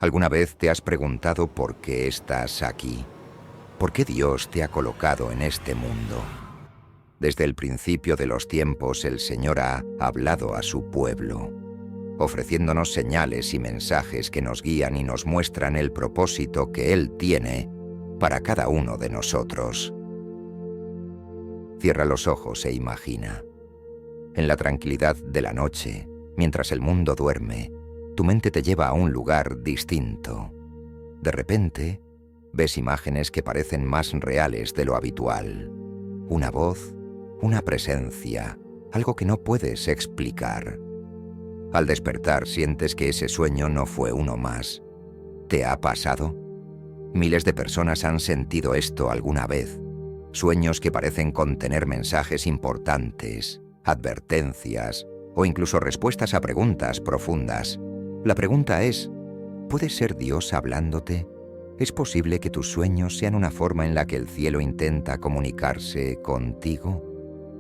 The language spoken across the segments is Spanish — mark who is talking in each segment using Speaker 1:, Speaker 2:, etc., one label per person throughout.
Speaker 1: ¿Alguna vez te has preguntado por qué estás aquí? ¿Por qué Dios te ha colocado en este mundo? Desde el principio de los tiempos el Señor ha hablado a su pueblo, ofreciéndonos señales y mensajes que nos guían y nos muestran el propósito que Él tiene para cada uno de nosotros. Cierra los ojos e imagina. En la tranquilidad de la noche, mientras el mundo duerme, tu mente te lleva a un lugar distinto. De repente, ves imágenes que parecen más reales de lo habitual. Una voz, una presencia, algo que no puedes explicar. Al despertar sientes que ese sueño no fue uno más. ¿Te ha pasado? Miles de personas han sentido esto alguna vez. Sueños que parecen contener mensajes importantes, advertencias o incluso respuestas a preguntas profundas. La pregunta es, ¿puede ser Dios hablándote? ¿Es posible que tus sueños sean una forma en la que el cielo intenta comunicarse contigo?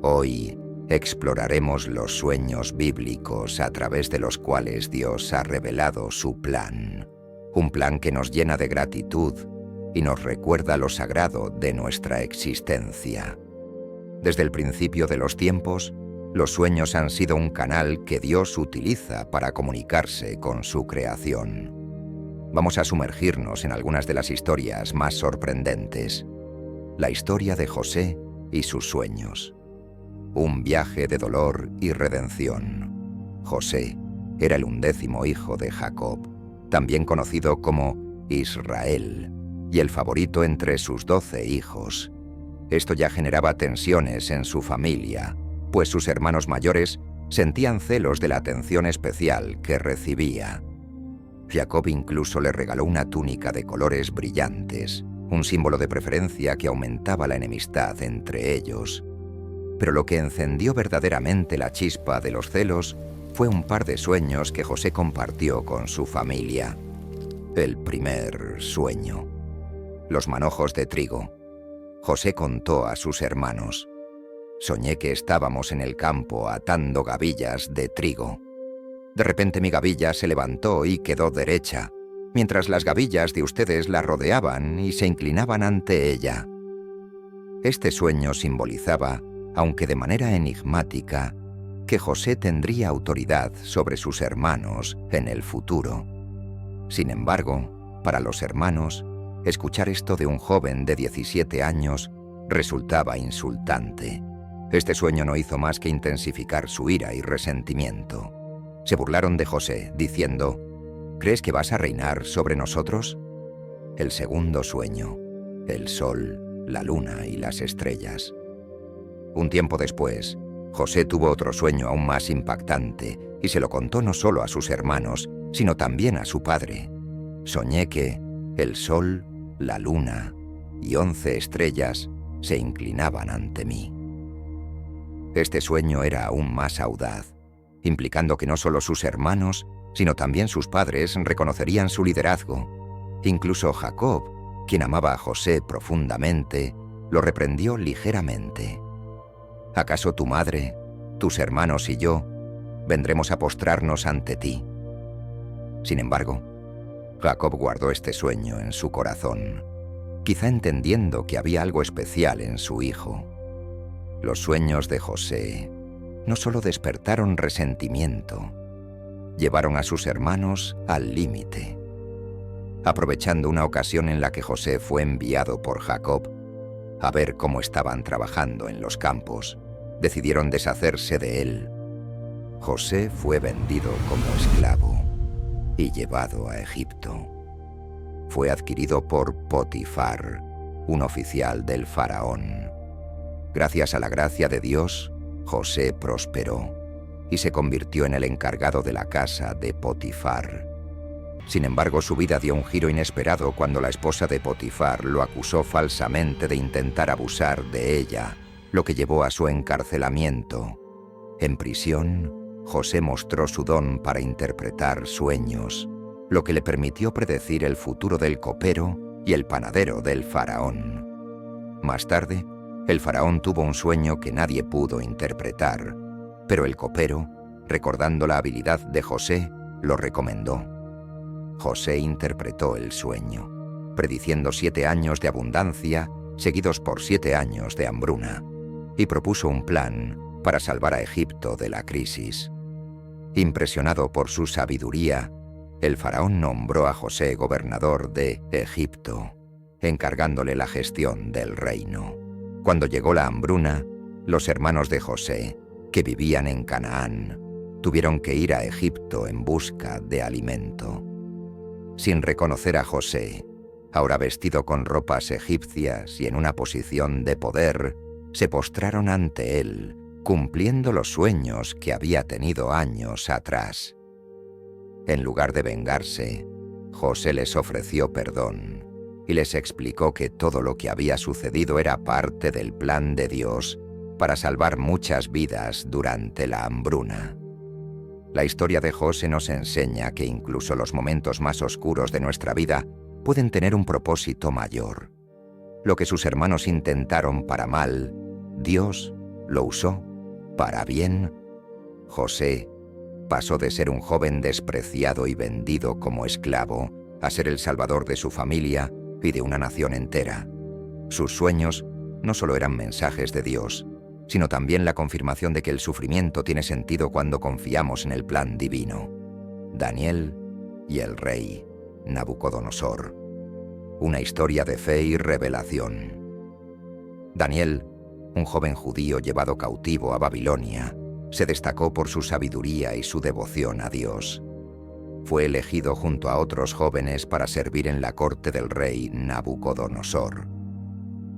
Speaker 1: Hoy exploraremos los sueños bíblicos a través de los cuales Dios ha revelado su plan. Un plan que nos llena de gratitud y nos recuerda lo sagrado de nuestra existencia. Desde el principio de los tiempos, los sueños han sido un canal que Dios utiliza para comunicarse con su creación. Vamos a sumergirnos en algunas de las historias más sorprendentes. La historia de José y sus sueños. Un viaje de dolor y redención. José era el 11º hijo de Jacob, también conocido como Israel, y el favorito entre sus 12 hijos. Esto ya generaba tensiones en su familia, pues sus hermanos mayores sentían celos de la atención especial que recibía. Jacob incluso le regaló una túnica de colores brillantes, un símbolo de preferencia que aumentaba la enemistad entre ellos. Pero lo que encendió verdaderamente la chispa de los celos fue un par de sueños que José compartió con su familia. El primer sueño. Los manojos de trigo. José contó a sus hermanos: «Soñé que estábamos en el campo atando gavillas de trigo. De repente mi gavilla se levantó y quedó derecha, mientras las gavillas de ustedes la rodeaban y se inclinaban ante ella». Este sueño simbolizaba, aunque de manera enigmática, que José tendría autoridad sobre sus hermanos en el futuro. Sin embargo, para los hermanos, escuchar esto de un joven de 17 años resultaba insultante. Este sueño no hizo más que intensificar su ira y resentimiento. Se burlaron de José, diciendo: «¿Crees que vas a reinar sobre nosotros?». El segundo sueño. El sol, la luna y las estrellas. Un tiempo después, José tuvo otro sueño aún más impactante y se lo contó no solo a sus hermanos, sino también a su padre. «Soñé que el sol, la luna y 11 estrellas se inclinaban ante mí». Este sueño era aún más audaz, implicando que no solo sus hermanos, sino también sus padres reconocerían su liderazgo. Incluso Jacob, quien amaba a José profundamente, lo reprendió ligeramente. «¿Acaso tu madre, tus hermanos y yo vendremos a postrarnos ante ti?». Sin embargo, Jacob guardó este sueño en su corazón, quizá entendiendo que había algo especial en su hijo. Los sueños de José no solo despertaron resentimiento, llevaron a sus hermanos al límite. Aprovechando una ocasión en la que José fue enviado por Jacob a ver cómo estaban trabajando en los campos, decidieron deshacerse de él. José fue vendido como esclavo y llevado a Egipto. Fue adquirido por Potifar, un oficial del faraón. Gracias a la gracia de Dios, José prosperó y se convirtió en el encargado de la casa de Potifar. Sin embargo, su vida dio un giro inesperado cuando la esposa de Potifar lo acusó falsamente de intentar abusar de ella, lo que llevó a su encarcelamiento. En prisión, José mostró su don para interpretar sueños, lo que le permitió predecir el futuro del copero y el panadero del faraón. Más tarde, el faraón tuvo un sueño que nadie pudo interpretar, pero el copero, recordando la habilidad de José, lo recomendó. José interpretó el sueño, prediciendo 7 años de abundancia seguidos por 7 años de hambruna, y propuso un plan para salvar a Egipto de la crisis. Impresionado por su sabiduría, el faraón nombró a José gobernador de Egipto, encargándole la gestión del reino. Cuando llegó la hambruna, los hermanos de José, que vivían en Canaán, tuvieron que ir a Egipto en busca de alimento. Sin reconocer a José, ahora vestido con ropas egipcias y en una posición de poder, se postraron ante él, cumpliendo los sueños que había tenido años atrás. En lugar de vengarse, José les ofreció perdón y les explicó que todo lo que había sucedido era parte del plan de Dios para salvar muchas vidas durante la hambruna. La historia de José nos enseña que incluso los momentos más oscuros de nuestra vida pueden tener un propósito mayor. Lo que sus hermanos intentaron para mal, Dios lo usó para bien. José pasó de ser un joven despreciado y vendido como esclavo a ser el salvador de su familia y de una nación entera. Sus sueños no solo eran mensajes de Dios, sino también la confirmación de que el sufrimiento tiene sentido cuando confiamos en el plan divino. Daniel y el rey Nabucodonosor. Una historia de fe y revelación. Daniel, un joven judío llevado cautivo a Babilonia, se destacó por su sabiduría y su devoción a Dios. Fue elegido junto a otros jóvenes para servir en la corte del rey Nabucodonosor.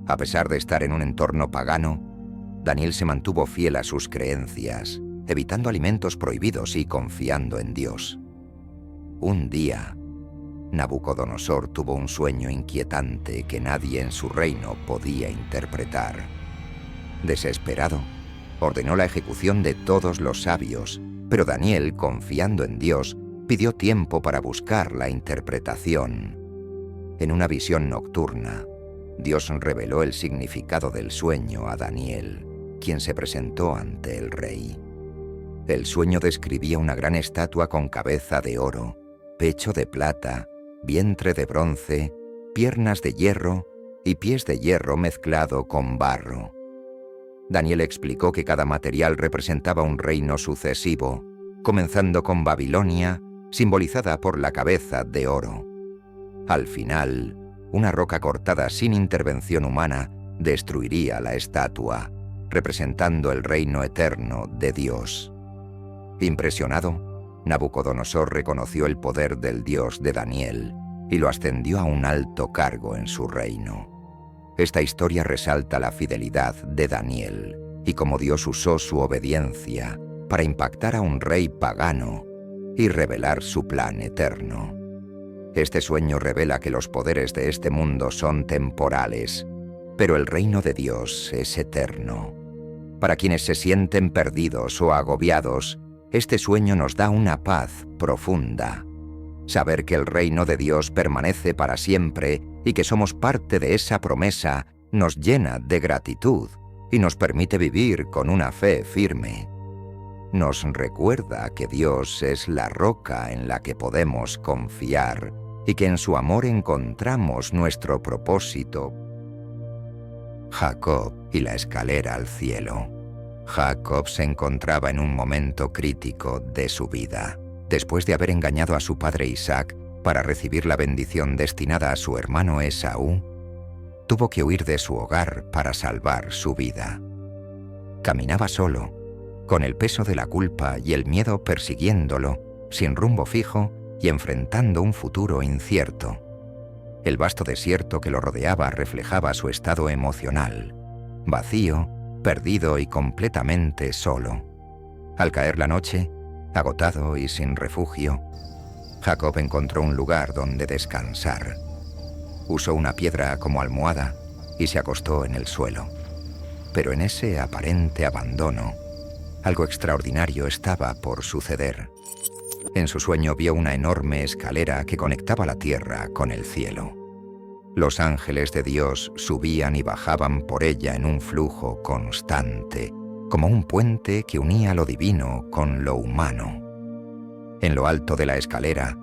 Speaker 1: A pesar de estar en un entorno pagano, Daniel se mantuvo fiel a sus creencias, evitando alimentos prohibidos y confiando en Dios. Un día, Nabucodonosor tuvo un sueño inquietante que nadie en su reino podía interpretar. Desesperado, ordenó la ejecución de todos los sabios, pero Daniel, confiando en Dios, pidió tiempo para buscar la interpretación. En una visión nocturna, Dios reveló el significado del sueño a Daniel, quien se presentó ante el rey. El sueño describía una gran estatua con cabeza de oro, pecho de plata, vientre de bronce, piernas de hierro y pies de hierro mezclado con barro. Daniel explicó que cada material representaba un reino sucesivo, comenzando con Babilonia, simbolizada por la cabeza de oro. Al final, una roca cortada sin intervención humana destruiría la estatua, representando el reino eterno de Dios. Impresionado, Nabucodonosor reconoció el poder del Dios de Daniel y lo ascendió a un alto cargo en su reino. Esta historia resalta la fidelidad de Daniel y cómo Dios usó su obediencia para impactar a un rey pagano y revelar su plan eterno. Este sueño revela que los poderes de este mundo son temporales, pero el reino de Dios es eterno. Para quienes se sienten perdidos o agobiados, este sueño nos da una paz profunda. Saber que el reino de Dios permanece para siempre y que somos parte de esa promesa nos llena de gratitud y nos permite vivir con una fe firme. Nos recuerda que Dios es la roca en la que podemos confiar y que en su amor encontramos nuestro propósito. Jacob y la escalera al cielo. Jacob se encontraba en un momento crítico de su vida. Después de haber engañado a su padre Isaac para recibir la bendición destinada a su hermano Esaú, tuvo que huir de su hogar para salvar su vida. Caminaba solo, con el peso de la culpa y el miedo persiguiéndolo, sin rumbo fijo y enfrentando un futuro incierto. El vasto desierto que lo rodeaba reflejaba su estado emocional, vacío, perdido y completamente solo. Al caer la noche, agotado y sin refugio, Jacob encontró un lugar donde descansar. Usó una piedra como almohada y se acostó en el suelo. Pero en ese aparente abandono, algo extraordinario estaba por suceder. En su sueño vio una enorme escalera que conectaba la tierra con el cielo. Los ángeles de Dios subían y bajaban por ella en un flujo constante, como un puente que unía lo divino con lo humano. En lo alto de la escalera,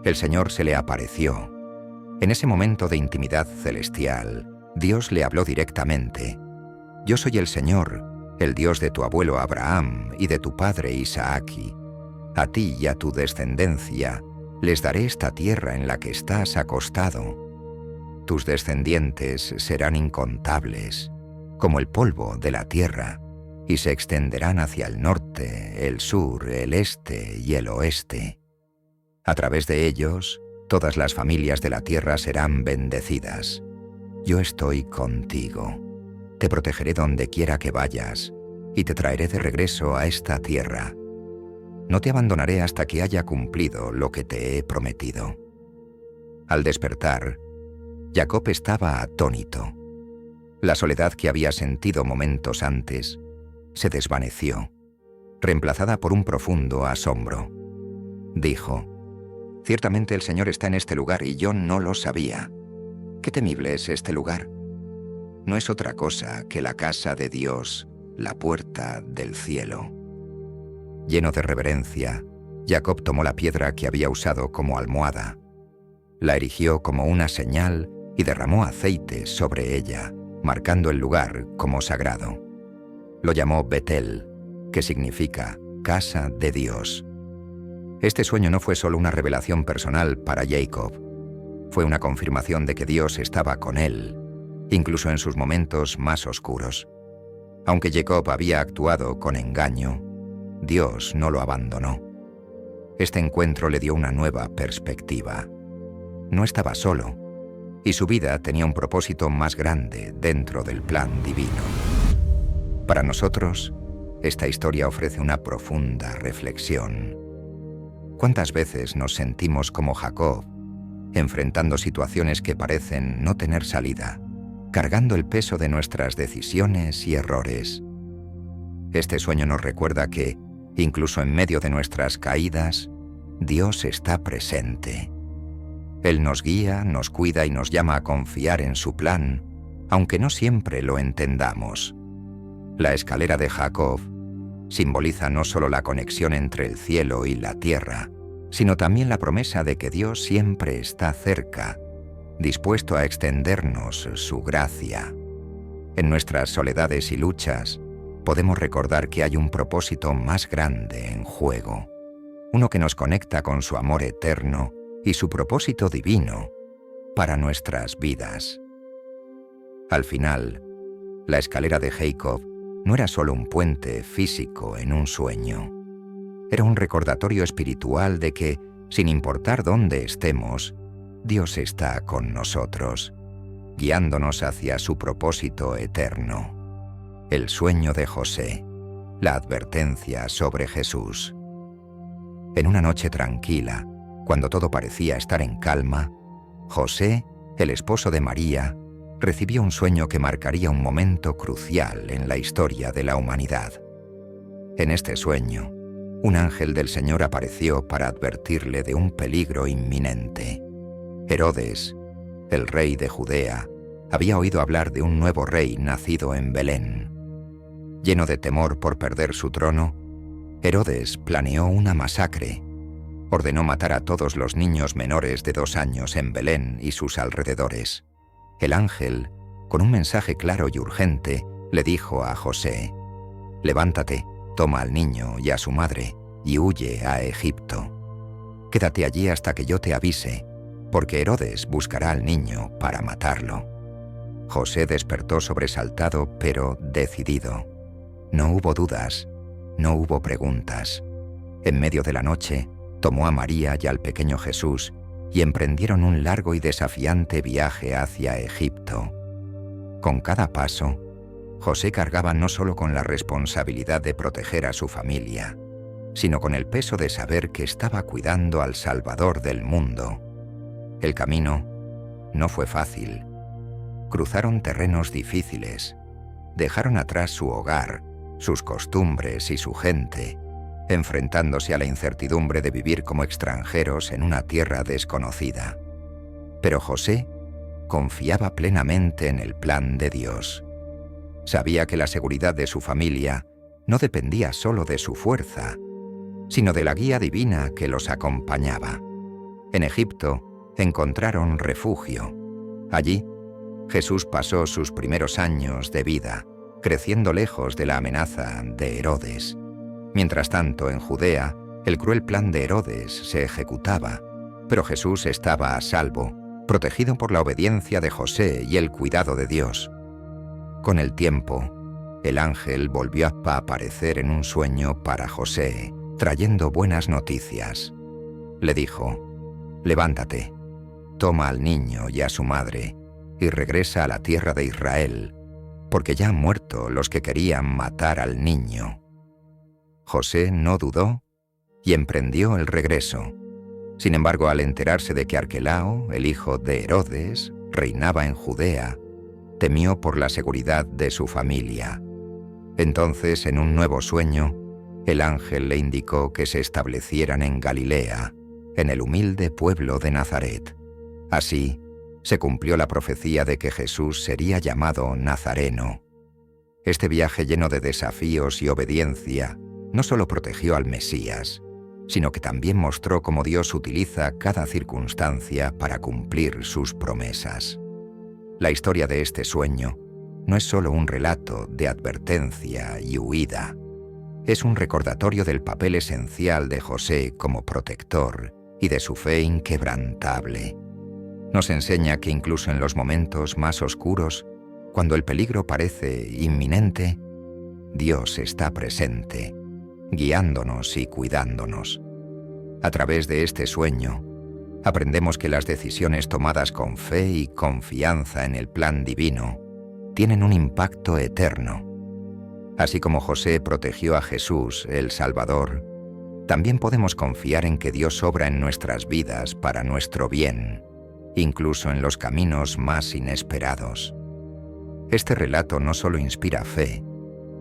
Speaker 1: El Señor se le apareció. En ese momento de intimidad celestial, Dios le habló directamente. Yo soy el Señor, el Dios de tu abuelo Abraham y de tu padre Isaac. A ti y a tu descendencia les daré esta tierra en la que estás acostado. Tus descendientes serán incontables, como el polvo de la tierra, y se extenderán hacia el norte, el sur, el este y el oeste. A través de ellos, todas las familias de la tierra serán bendecidas. Yo estoy contigo. Te protegeré donde quiera que vayas, y te traeré de regreso a esta tierra. No te abandonaré hasta que haya cumplido lo que te he prometido. Al despertar, Jacob estaba atónito. La soledad que había sentido momentos antes se desvaneció, reemplazada por un profundo asombro. Dijo: «Ciertamente el Señor está en este lugar y yo no lo sabía. Qué temible es este lugar. No es otra cosa que la casa de Dios, la puerta del cielo». Lleno de reverencia, Jacob tomó la piedra que había usado como almohada, la erigió como una señal y derramó aceite sobre ella, marcando el lugar como sagrado. Lo llamó Betel, que significa casa de Dios. Este sueño no fue solo una revelación personal para Jacob, fue una confirmación de que Dios estaba con él, incluso en sus momentos más oscuros. Aunque Jacob había actuado con engaño, Dios no lo abandonó. Este encuentro le dio una nueva perspectiva. No estaba solo, y su vida tenía un propósito más grande dentro del plan divino. Para nosotros, esta historia ofrece una profunda reflexión. ¿Cuántas veces nos sentimos como Jacob, enfrentando situaciones que parecen no tener salida, cargando el peso de nuestras decisiones y errores? Este sueño nos recuerda que, incluso en medio de nuestras caídas, Dios está presente. Él nos guía, nos cuida y nos llama a confiar en su plan, aunque no siempre lo entendamos. La escalera de Jacob simboliza no solo la conexión entre el cielo y la tierra, sino también la promesa de que Dios siempre está cerca, dispuesto a extendernos su gracia. En nuestras soledades y luchas, podemos recordar que hay un propósito más grande en juego, uno que nos conecta con su amor eterno y su propósito divino para nuestras vidas. Al final, la escalera de Jacob no era solo un puente físico en un sueño. Era un recordatorio espiritual de que, sin importar dónde estemos, Dios está con nosotros, guiándonos hacia su propósito eterno. El sueño de José, la advertencia sobre Jesús. En una noche tranquila, cuando todo parecía estar en calma, José, el esposo de María, recibió un sueño que marcaría un momento crucial en la historia de la humanidad. En este sueño, un ángel del Señor apareció para advertirle de un peligro inminente. Herodes, el rey de Judea, había oído hablar de un nuevo rey nacido en Belén. Lleno de temor por perder su trono, Herodes planeó una masacre. Ordenó matar a todos los niños menores de 2 años en Belén y sus alrededores. El ángel, con un mensaje claro y urgente, le dijo a José: «Levántate, toma al niño y a su madre y huye a Egipto. Quédate allí hasta que yo te avise, porque Herodes buscará al niño para matarlo». José despertó sobresaltado, pero decidido. No hubo dudas, no hubo preguntas. En medio de la noche, tomó a María y al pequeño Jesús y emprendieron un largo y desafiante viaje hacia Egipto. Con cada paso, José cargaba no solo con la responsabilidad de proteger a su familia, sino con el peso de saber que estaba cuidando al Salvador del mundo. El camino no fue fácil. Cruzaron terrenos difíciles, dejaron atrás su hogar, sus costumbres y su gente, enfrentándose a la incertidumbre de vivir como extranjeros en una tierra desconocida. Pero José confiaba plenamente en el plan de Dios. Sabía que la seguridad de su familia no dependía solo de su fuerza, sino de la guía divina que los acompañaba. En Egipto encontraron refugio. Allí, Jesús pasó sus primeros años de vida, creciendo lejos de la amenaza de Herodes. Mientras tanto, en Judea, el cruel plan de Herodes se ejecutaba, pero Jesús estaba a salvo, protegido por la obediencia de José y el cuidado de Dios. Con el tiempo, el ángel volvió a aparecer en un sueño para José, trayendo buenas noticias. Le dijo: «Levántate, toma al niño y a su madre, y regresa a la tierra de Israel, porque ya han muerto los que querían matar al niño». José no dudó y emprendió el regreso. Sin embargo, al enterarse de que Arquelao, el hijo de Herodes, reinaba en Judea, temió por la seguridad de su familia. Entonces, en un nuevo sueño, el ángel le indicó que se establecieran en Galilea, en el humilde pueblo de Nazaret. Así, se cumplió la profecía de que Jesús sería llamado Nazareno. Este viaje lleno de desafíos y obediencia no solo protegió al Mesías, sino que también mostró cómo Dios utiliza cada circunstancia para cumplir sus promesas. La historia de este sueño no es solo un relato de advertencia y huida, es un recordatorio del papel esencial de José como protector y de su fe inquebrantable. Nos enseña que incluso en los momentos más oscuros, cuando el peligro parece inminente, Dios está presente, guiándonos y cuidándonos. A través de este sueño, aprendemos que las decisiones tomadas con fe y confianza en el plan divino tienen un impacto eterno. Así como José protegió a Jesús, el Salvador, también podemos confiar en que Dios obra en nuestras vidas para nuestro bien, incluso en los caminos más inesperados. Este relato no solo inspira fe,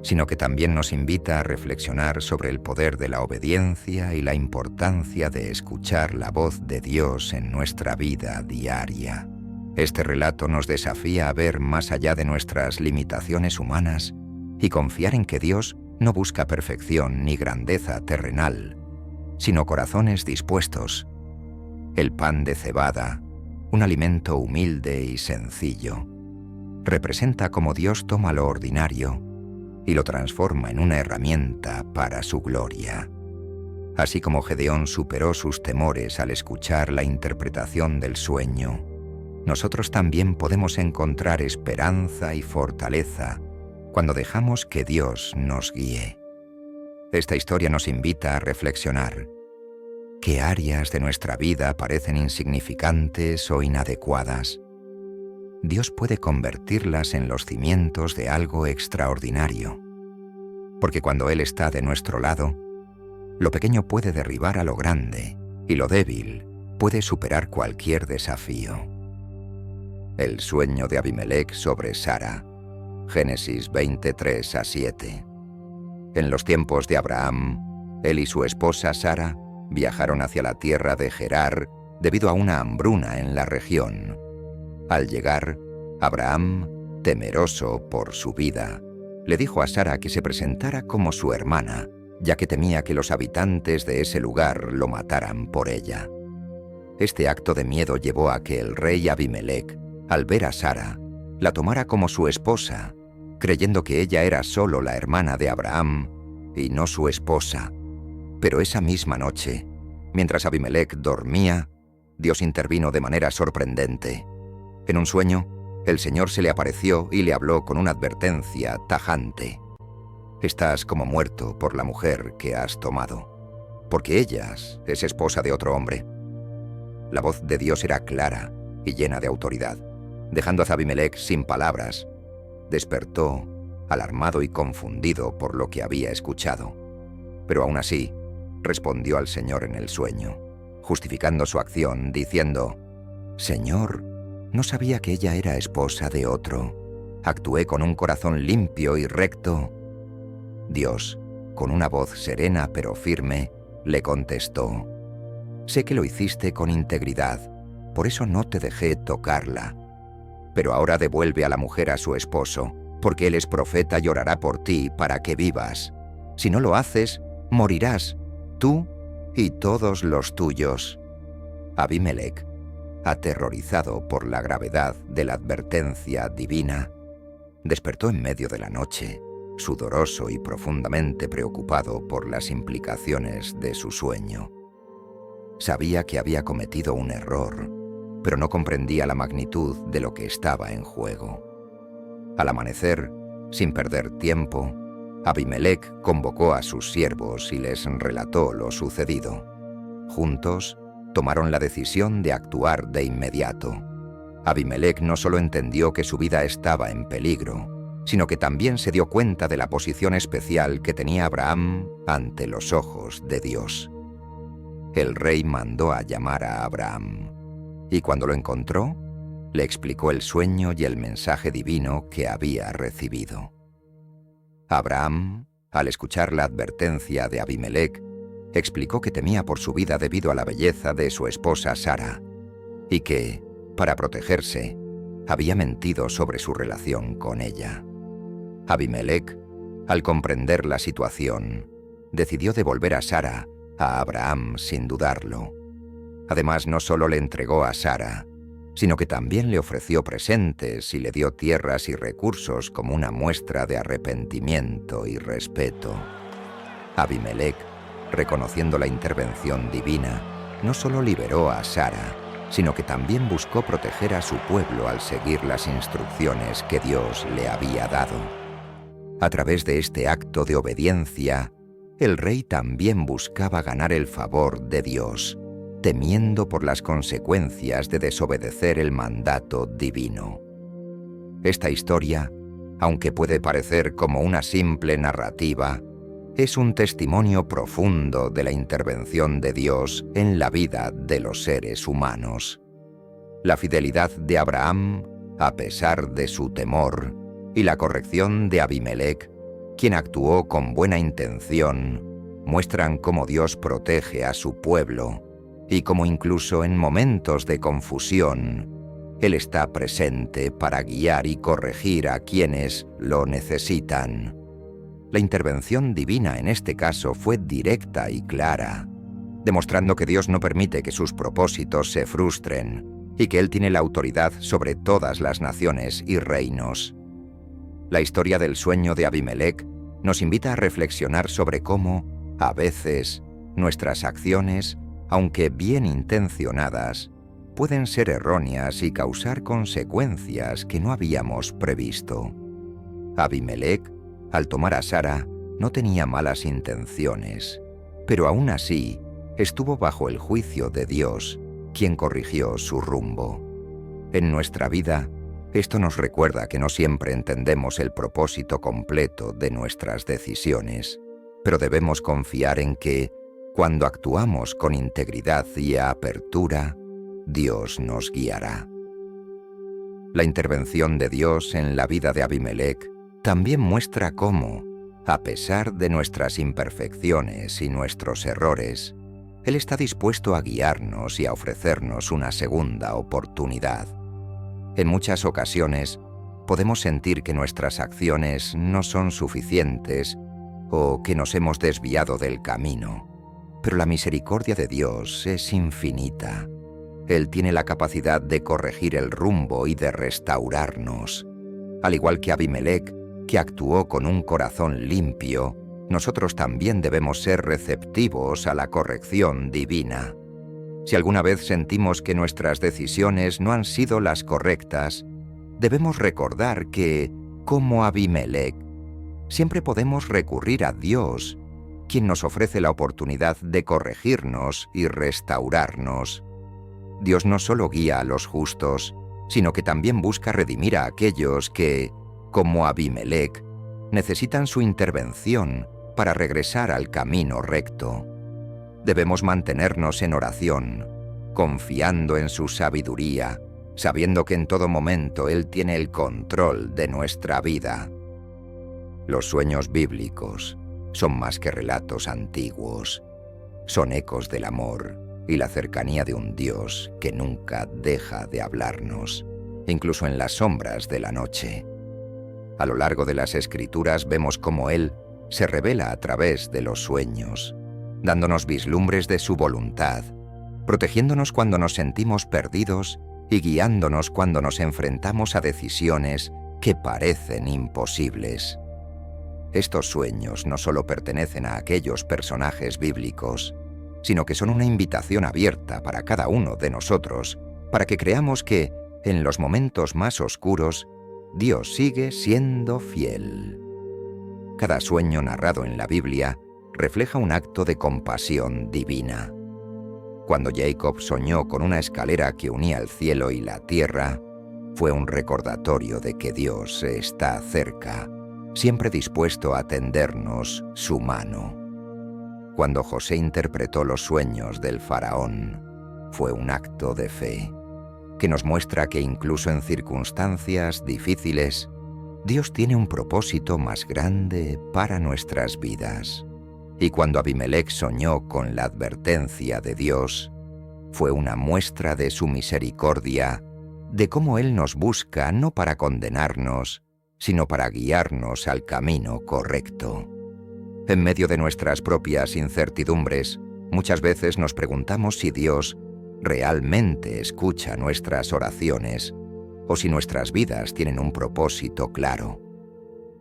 Speaker 1: sino que también nos invita a reflexionar sobre el poder de la obediencia y la importancia de escuchar la voz de Dios en nuestra vida diaria. Este relato nos desafía a ver más allá de nuestras limitaciones humanas y confiar en que Dios no busca perfección ni grandeza terrenal, sino corazones dispuestos. El pan de cebada, un alimento humilde y sencillo, representa cómo Dios toma lo ordinario y lo transforma en una herramienta para su gloria. Así como Gedeón superó sus temores al escuchar la interpretación del sueño, nosotros también podemos encontrar esperanza y fortaleza cuando dejamos que Dios nos guíe. Esta historia nos invita a reflexionar. ¿Qué áreas de nuestra vida parecen insignificantes o inadecuadas? Dios puede convertirlas en los cimientos de algo extraordinario. Porque cuando Él está de nuestro lado, lo pequeño puede derribar a lo grande y lo débil puede superar cualquier desafío. El sueño de Abimelec sobre Sara. Génesis 23-7. En los tiempos de Abraham, él y su esposa Sara viajaron hacia la tierra de Gerar debido a una hambruna en la región. Al llegar, Abraham, temeroso por su vida, le dijo a Sara que se presentara como su hermana, ya que temía que los habitantes de ese lugar lo mataran por ella. Este acto de miedo llevó a que el rey Abimelec, al ver a Sara, la tomara como su esposa, creyendo que ella era solo la hermana de Abraham y no su esposa. Pero esa misma noche, mientras Abimelec dormía, Dios intervino de manera sorprendente. En un sueño, el Señor se le apareció y le habló con una advertencia tajante. Estás como muerto por la mujer que has tomado, porque ella es esposa de otro hombre. La voz de Dios era clara y llena de autoridad. Dejando a Abimelec sin palabras, despertó, alarmado y confundido por lo que había escuchado. Pero aún así, respondió al Señor en el sueño, justificando su acción, diciendo: «Señor, no sabía que ella era esposa de otro. Actué con un corazón limpio y recto». Dios, con una voz serena pero firme, le contestó: «Sé que lo hiciste con integridad, por eso no te dejé tocarla. Pero ahora devuelve a la mujer a su esposo, porque él es profeta y orará por ti para que vivas. Si no lo haces, morirás, tú y todos los tuyos». Abimelec, aterrorizado por la gravedad de la advertencia divina, despertó en medio de la noche, sudoroso y profundamente preocupado por las implicaciones de su sueño. Sabía que había cometido un error, pero no comprendía la magnitud de lo que estaba en juego. Al amanecer, sin perder tiempo, Abimelec convocó a sus siervos y les relató lo sucedido. Juntos, tomaron la decisión de actuar de inmediato. Abimelec no solo entendió que su vida estaba en peligro, sino que también se dio cuenta de la posición especial que tenía Abraham ante los ojos de Dios. El rey mandó a llamar a Abraham, y cuando lo encontró, le explicó el sueño y el mensaje divino que había recibido. Abraham, al escuchar la advertencia de Abimelec, explicó que temía por su vida debido a la belleza de su esposa Sara, y que, para protegerse, había mentido sobre su relación con ella. Abimelec, al comprender la situación, decidió devolver a Sara a Abraham sin dudarlo. Además, no solo le entregó a Sara, sino que también le ofreció presentes y le dio tierras y recursos como una muestra de arrepentimiento y respeto. Abimelec, reconociendo la intervención divina, no solo liberó a Sara, sino que también buscó proteger a su pueblo al seguir las instrucciones que Dios le había dado. A través de este acto de obediencia, el rey también buscaba ganar el favor de Dios, temiendo por las consecuencias de desobedecer el mandato divino. Esta historia, aunque puede parecer como una simple narrativa, es un testimonio profundo de la intervención de Dios en la vida de los seres humanos. La fidelidad de Abraham, a pesar de su temor, y la corrección de Abimelec, quien actuó con buena intención, muestran cómo Dios protege a su pueblo y cómo incluso en momentos de confusión, Él está presente para guiar y corregir a quienes lo necesitan. La intervención divina en este caso fue directa y clara, demostrando que Dios no permite que sus propósitos se frustren y que Él tiene la autoridad sobre todas las naciones y reinos. La historia del sueño de Abimelec nos invita a reflexionar sobre cómo, a veces, nuestras acciones, aunque bien intencionadas, pueden ser erróneas y causar consecuencias que no habíamos previsto. Abimelec, al tomar a Sara, no tenía malas intenciones, pero aún así estuvo bajo el juicio de Dios, quien corrigió su rumbo. En nuestra vida, esto nos recuerda que no siempre entendemos el propósito completo de nuestras decisiones, pero debemos confiar en que, cuando actuamos con integridad y apertura, Dios nos guiará. La intervención de Dios en la vida de Abimelec también muestra cómo, a pesar de nuestras imperfecciones y nuestros errores, Él está dispuesto a guiarnos y a ofrecernos una segunda oportunidad. En muchas ocasiones, podemos sentir que nuestras acciones no son suficientes o que nos hemos desviado del camino, pero la misericordia de Dios es infinita. Él tiene la capacidad de corregir el rumbo y de restaurarnos. Al igual que Abimelec, que actuó con un corazón limpio, nosotros también debemos ser receptivos a la corrección divina. Si alguna vez sentimos que nuestras decisiones no han sido las correctas, debemos recordar que, como Abimelec, siempre podemos recurrir a Dios, quien nos ofrece la oportunidad de corregirnos y restaurarnos. Dios no solo guía a los justos, sino que también busca redimir a aquellos que, como Abimelec, necesitan su intervención para regresar al camino recto. Debemos mantenernos en oración, confiando en su sabiduría, sabiendo que en todo momento Él tiene el control de nuestra vida. Los sueños bíblicos son más que relatos antiguos, son ecos del amor y la cercanía de un Dios que nunca deja de hablarnos, incluso en las sombras de la noche. A lo largo de las Escrituras vemos cómo Él se revela a través de los sueños, dándonos vislumbres de su voluntad protegiéndonos cuando nos sentimos perdidos y guiándonos cuando nos enfrentamos a decisiones que parecen imposibles. Estos sueños no solo pertenecen a aquellos personajes bíblicos, sino que son una invitación abierta para cada uno de nosotros, para que creamos que, en los momentos más oscuros, Dios sigue siendo fiel. Cada sueño narrado en la Biblia refleja un acto de compasión divina. Cuando Jacob soñó con una escalera que unía el cielo y la tierra, fue un recordatorio de que Dios está cerca, siempre dispuesto a tendernos su mano. Cuando José interpretó los sueños del faraón, fue un acto de fe, que nos muestra que incluso en circunstancias difíciles, Dios tiene un propósito más grande para nuestras vidas. Y cuando Abimelec soñó con la advertencia de Dios, fue una muestra de su misericordia, de cómo Él nos busca no para condenarnos, sino para guiarnos al camino correcto. En medio de nuestras propias incertidumbres, muchas veces nos preguntamos si Dios realmente escucha nuestras oraciones o si nuestras vidas tienen un propósito claro.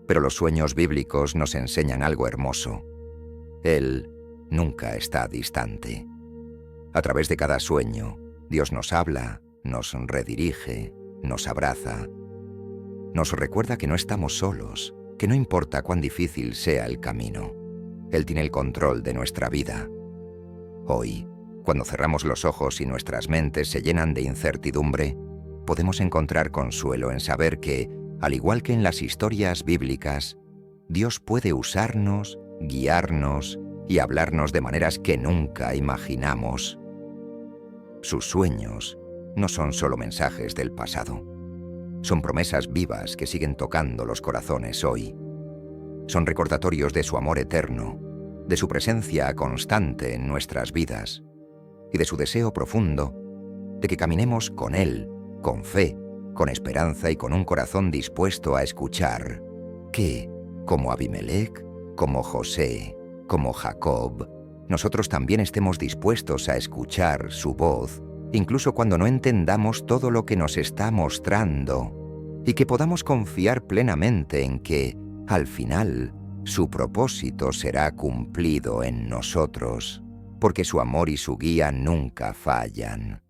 Speaker 1: Pero los sueños bíblicos nos enseñan algo hermoso. Él nunca está distante. A través de cada sueño, Dios nos habla, nos redirige, nos abraza. Nos recuerda que no estamos solos, que no importa cuán difícil sea el camino. Él tiene el control de nuestra vida. Hoy, cuando cerramos los ojos y nuestras mentes se llenan de incertidumbre, podemos encontrar consuelo en saber que, al igual que en las historias bíblicas, Dios puede usarnos, guiarnos y hablarnos de maneras que nunca imaginamos. Sus sueños no son solo mensajes del pasado. Son promesas vivas que siguen tocando los corazones hoy. Son recordatorios de su amor eterno, de su presencia constante en nuestras vidas y de su deseo profundo de que caminemos con Él, con fe, con esperanza y con un corazón dispuesto a escuchar, que, como Abimelec, como José, como Jacob, nosotros también estemos dispuestos a escuchar su voz, incluso cuando no entendamos todo lo que nos está mostrando, y que podamos confiar plenamente en que, al final, su propósito será cumplido en nosotros, porque su amor y su guía nunca fallan.